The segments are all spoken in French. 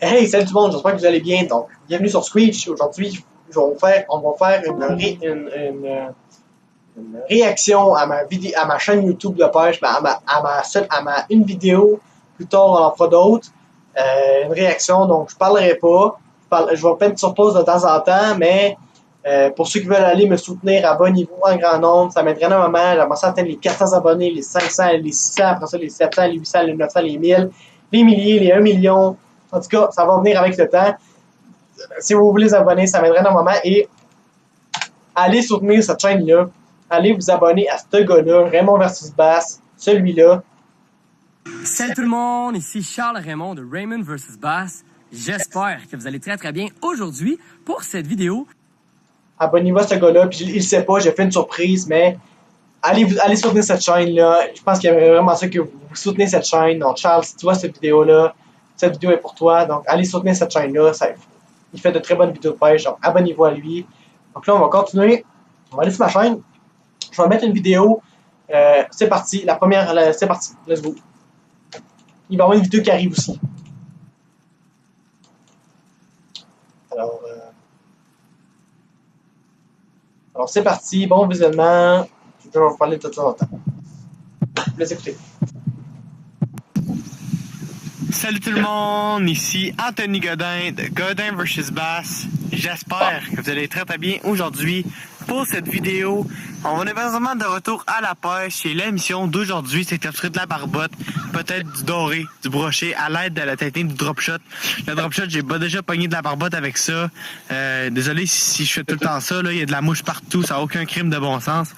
Hey, salut tout le monde, j'espère que vous allez bien. Donc, bienvenue sur Screech. Aujourd'hui, on va faire une réaction à ma vidéo, à ma chaîne YouTube de pêche, à ma une vidéo. Plus tard, on en fera d'autres. Une réaction, donc je parlerai pas. Je vais mettre sur pause de temps en temps, mais pour ceux qui veulent aller me soutenir, abonnez-vous en grand nombre. Ça m'aiderait énormément. J'aimerais ça atteindre les 400 abonnés, les 500, les 600, après ça les 700, les 800, les 900, les 1000, les milliers, les 1 million. En tout cas, ça va venir avec le temps. Si vous voulez vous abonner, ça m'aiderait énormément. Et allez soutenir cette chaîne-là. Allez vous abonner à ce gars-là, Raymond versus Bass, celui-là. Salut tout le monde, ici Charles Raymond de Raymond vs Bass. J'espère que vous allez très très bien aujourd'hui pour cette vidéo. Abonnez-vous à ce gars-là, puis il ne sait pas, j'ai fait une surprise, mais allez soutenir cette chaîne-là. Je pense qu'il y a vraiment ça que vous soutenez cette chaîne. Donc Charles, si tu vois cette vidéo-là, cette vidéo est pour toi. Donc allez soutenir cette chaîne-là. Il fait de très bonnes vidéos de pêche, donc abonnez-vous à lui. Donc là, on va continuer. On va aller sur ma chaîne. Je vais mettre une vidéo. C'est parti. C'est parti. Let's go. Il va y avoir une vidéo qui arrive aussi. Alors c'est parti. Bon visionnement. Je vais vous parler de temps en temps. Laissez écouter. Salut tout le monde, ici Anthony Godin de Godin vs Bass. J'espère que vous allez très très bien aujourd'hui pour cette vidéo. On est vraiment de retour à la pêche et l'émission d'aujourd'hui c'est capturer de la barbotte, peut-être du doré, du brochet à l'aide de la technique du drop shot. Le drop shot, j'ai déjà pogné de la barbotte avec ça. Désolé si je fais tout le temps ça, là, il y a de la mouche partout, ça n'a aucun crime de bon sens.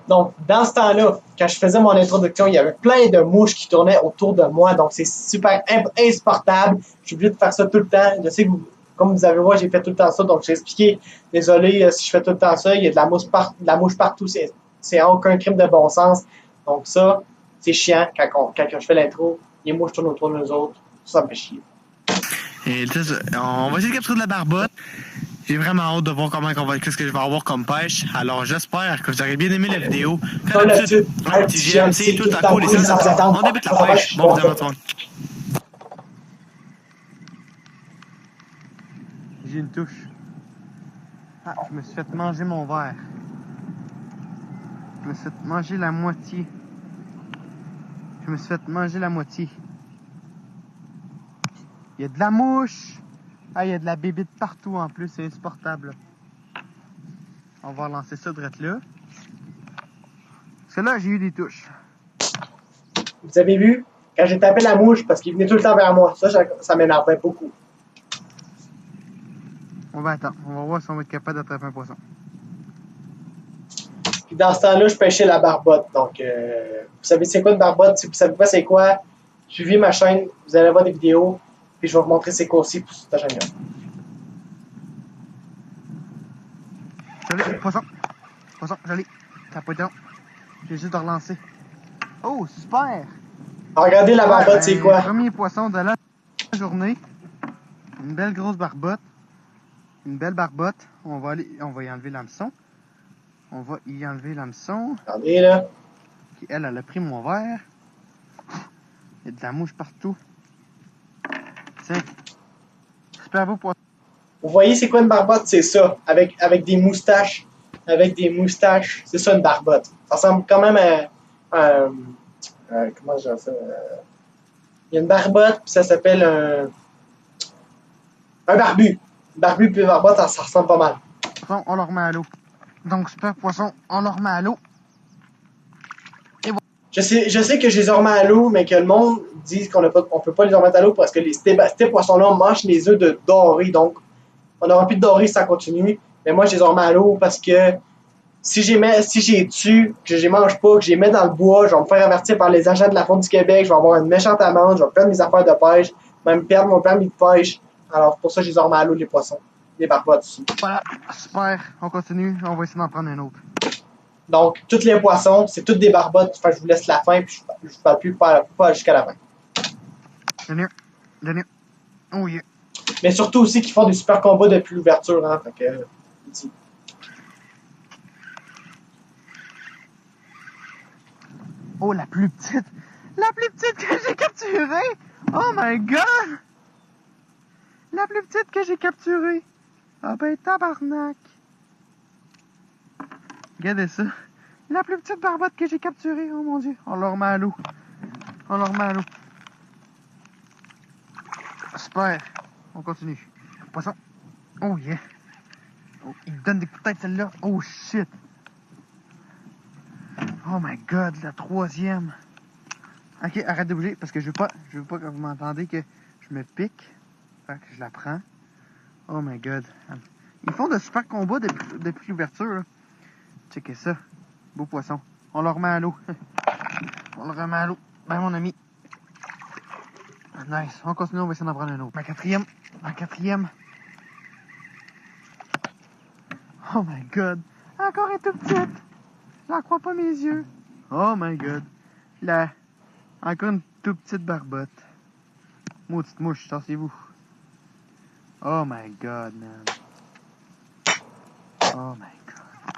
Donc, dans ce temps-là, quand je faisais mon introduction, il y avait plein de mouches qui tournaient autour de moi. Donc, c'est super insupportable. Je suis obligé de faire ça tout le temps. Je sais que comme vous avez vu, j'ai fait tout le temps ça. Donc, j'ai expliqué. Désolé si je fais tout le temps ça. Il y a de la mouche partout. C'est aucun crime de bon sens. Donc, ça, c'est chiant quand je fais l'intro. Les mouches tournent autour de nous autres. Ça me fait chier. Et on va essayer de capturer de la barbotte. J'ai vraiment hâte de voir qu'est-ce que je vais avoir comme pêche. Alors j'espère que vous aurez bien aimé la vidéo. Comme d'habitude, un petit j'aime, c'est tout à coup les sans attendre. On débute la pêche. Bon visionnement tout le monde. J'ai une touche. Ah, je me suis fait manger mon verre. Je me suis fait manger la moitié. Il y a de la mouche. Ah, il y a de la bébite partout en plus, c'est insupportable. On va relancer ça direct là. Parce que là, j'ai eu des touches. Vous avez vu? Quand j'ai tapé la mouche, parce qu'il venait tout le temps vers moi, ça m'énervait beaucoup. On va attendre. On va voir si on va être capable d'attraper un poisson. Puis dans ce temps-là, je pêchais la barbotte. Donc, vous savez c'est quoi une barbotte? Si vous savez pas c'est quoi, suivez ma chaîne, vous allez voir des vidéos, puis je vais vous montrer c'est quoi aussi pour cette chaîne-là. Joli, poisson. Poisson, joli. Ça n'a pas été long. J'ai juste de relancer. Oh, super! Alors, regardez la barbotte, c'est quoi? Premier poisson de la journée. Une belle grosse barbotte. Une belle barbotte. On va y enlever l'hameçon. Regardez là. Puis elle a pris mon verre. Il y a de la mouche partout. Tiens. Super beau poisson. Vous voyez c'est quoi une barbotte? C'est ça, avec des moustaches. C'est ça une barbotte. Ça ressemble quand même à comment je dis ça? Il y a une barbotte, puis ça s'appelle un barbu. Barbu puis barbotte, ça ressemble pas mal. Poisson, on le remet à l'eau. Donc, super poisson, on le remet à l'eau. Je sais que je les remets à l'eau, mais que le monde dit qu'on peut pas les remettre à l'eau parce que ces poissons-là mangent les œufs de doré. Donc, on n'aura plus de doré si ça continue. Mais moi, je les remets à l'eau parce que si j'ai tue, que je les mange pas, que je les mets dans le bois, je vais me faire avertir par les agents de la Faune du Québec, je vais avoir une méchante amende, je vais perdre mes affaires de pêche, même perdre mon permis de pêche. Alors, pour ça, je les remets à l'eau, les poissons. Les barbottes aussi. Voilà, super. On continue. On va essayer d'en prendre un autre. Donc, tous les poissons, c'est toutes des barbottes. Enfin, je vous laisse la fin, puis je ne parle plus pas jusqu'à la fin. Daniel. Oh yeah. Mais surtout aussi qu'ils font des super combats depuis l'ouverture, hein. Fait que, oh, la plus petite. La plus petite que j'ai capturée. Oh my god. la plus petite que j'ai capturée. Ah ben, tabarnak. Regardez ça. La plus petite barbotte que j'ai capturée. Oh mon Dieu. On la remet à l'eau. On la remet à l'eau. Super. On continue. Poisson. Oh yeah. Oh, il me donne des coups de tête celle-là. Oh shit. Oh my god, la troisième. Ok, arrête de bouger parce que je veux pas que vous m'entendez que je me pique. Fait que je la prends. Oh my god. Ils font de super combats depuis l'ouverture. Là. Checkez ça. Beau poisson. On le remet à l'eau. On le remet à l'eau. Ben mon ami. Nice. On continue, on va essayer d'en prendre un autre. Ma quatrième. Oh my god. Encore une toute petite. J'en crois pas mes yeux. Oh my god. Là. Encore une toute petite barbotte. Maudite mouche, tassez-vous. Oh my god, man. Oh my god.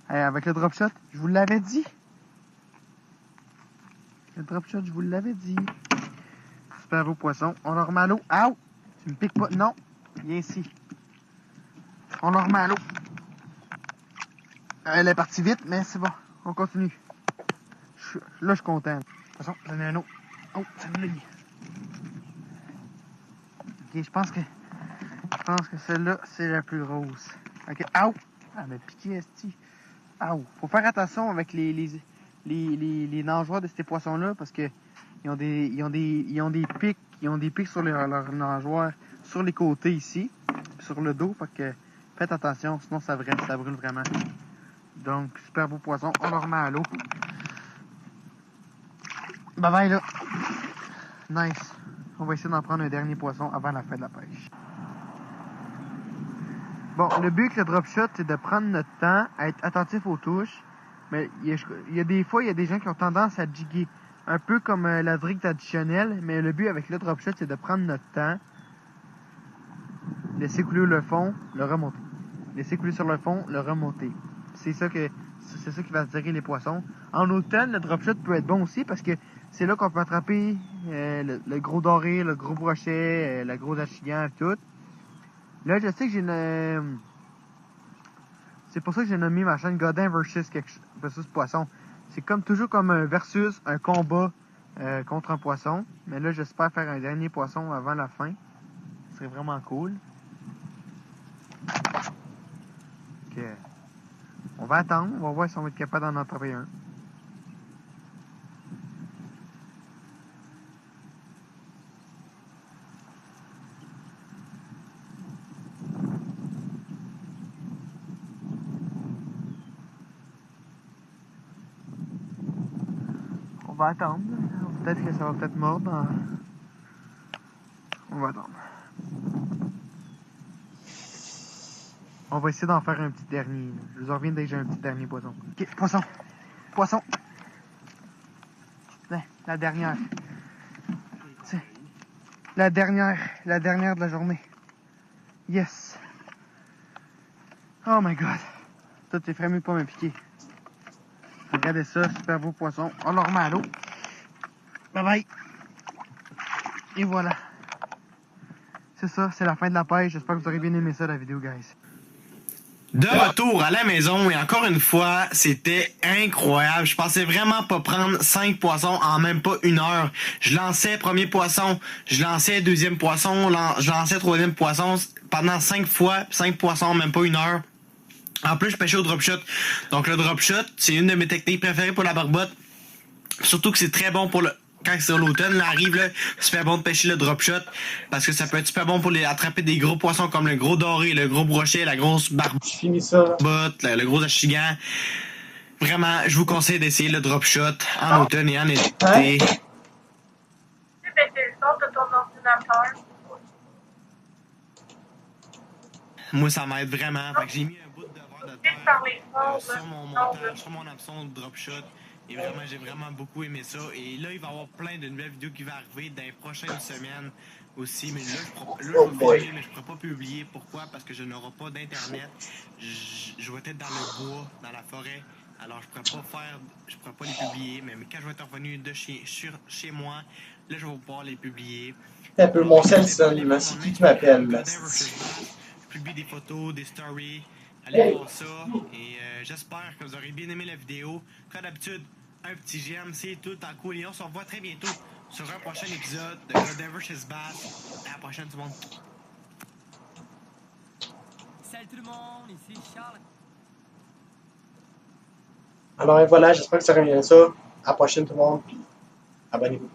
Hey, avec le drop shot, je vous l'avais dit. Le drop shot, je vous l'avais dit. Super beau poisson. On le remet à l'eau. Ow! Tu me piques pas. Non. Viens ici. On le remet à l'eau. Elle est partie vite, mais c'est bon. On continue. Là, je suis content. De toute façon, j'en ai un autre. Oh, celle-là. Ok, je pense que celle-là, c'est la plus grosse. Ok, ow! Elle m'a piqué, esti. Ow! Faut faire attention avec les nageoires de ces poissons-là parce que ils ont des pics sur leurs nageoires sur les côtés ici, sur le dos. Fait que faites attention, sinon ça brûle vraiment. Donc, super beau poisson. On le remet à l'eau. Bye bye là. Nice. On va essayer d'en prendre un dernier poisson avant la fin de la pêche. Bon, le but avec le drop shot, c'est de prendre notre temps, à être attentif aux touches. Mais il y a des fois, il y a des gens qui ont tendance à jigger. Un peu comme la drigue traditionnelle. Mais le but avec le drop shot, c'est de prendre notre temps, laisser couler le fond, le remonter. Laisser couler sur le fond, le remonter. C'est ça qui va attirer les poissons. En automne, le drop shot peut être bon aussi parce que c'est là qu'on peut attraper le gros doré, le gros brochet, le gros achigan et tout. Là, je sais que j'ai une... C'est pour ça que j'ai nommé ma chaîne Godin versus Poisson. C'est comme toujours comme un versus, un combat contre un poisson. Mais là, j'espère faire un dernier poisson avant la fin. Ce serait vraiment cool. Ok. On va attendre. On va voir si on va être capable d'en attraper un. On va attendre. Peut-être que ça va peut-être mordre. On va attendre. On va essayer d'en faire un petit dernier. Je vous en reviens dès que j'ai un petit dernier poisson. Ok, poisson. Poisson. La dernière. Tiens. La dernière de la journée. Yes. Oh my god. Toi, t'es vraiment pas me piquer. Regardez ça, super beau poisson. On le remet à l'eau. Bye bye. Et voilà. C'est ça, c'est la fin de la pêche. J'espère que vous aurez bien aimé ça, la vidéo, guys. De retour à la maison et encore une fois, c'était incroyable. Je pensais vraiment pas prendre 5 poissons en même pas 1 heure. Je lançais premier poisson, je lançais deuxième poisson, je lançais troisième poisson pendant 5 fois, 5 poissons en même pas 1 heure. En plus, je pêchais au drop shot. Donc le drop shot, c'est une de mes techniques préférées pour la barbotte. Surtout que c'est très bon pour quand c'est l'automne, là, arrive là, c'est super bon de pêcher le drop shot parce que ça peut être super bon pour attraper des gros poissons comme le gros doré, le gros brochet, la grosse barbotte, le gros achigan. Vraiment, je vous conseille d'essayer le drop shot en automne et en été. Tu peux baisser le son de ton ordinateur. Moi, ça m'aide vraiment. Fait que j'ai mis un bout de verre de terre sur mon montage, sur mon hameçon de drop shot. Et vraiment, j'ai vraiment beaucoup aimé ça. Et là, il va y avoir plein de nouvelles vidéos qui vont arriver dans les prochaines semaines aussi. Mais là, je vais filmer, mais je ne pourrai pas publier. Pourquoi? Parce que je n'aurai pas d'internet. Je vais être dans le bois, dans la forêt. Alors, je pourrais pas les publier. Mais quand je vais être revenu chez moi, Là, je vais pouvoir les publier. C'est un peu mon sel synonyme, c'est qui m'appelle? Godin versus Bass. Je publie des photos, des stories. Allez voir ça. Et j'espère que vous aurez bien aimé la vidéo. Comme d'habitude, un petit j'aime, c'est tout le temps cool. Et on se revoit très bientôt sur un prochain épisode de Godin vs Bass. À la prochaine, tout le monde. Salut tout le monde, ici Charles. Alors et voilà, j'espère que ça revient ça. À la prochaine tout le monde. Abonnez-vous.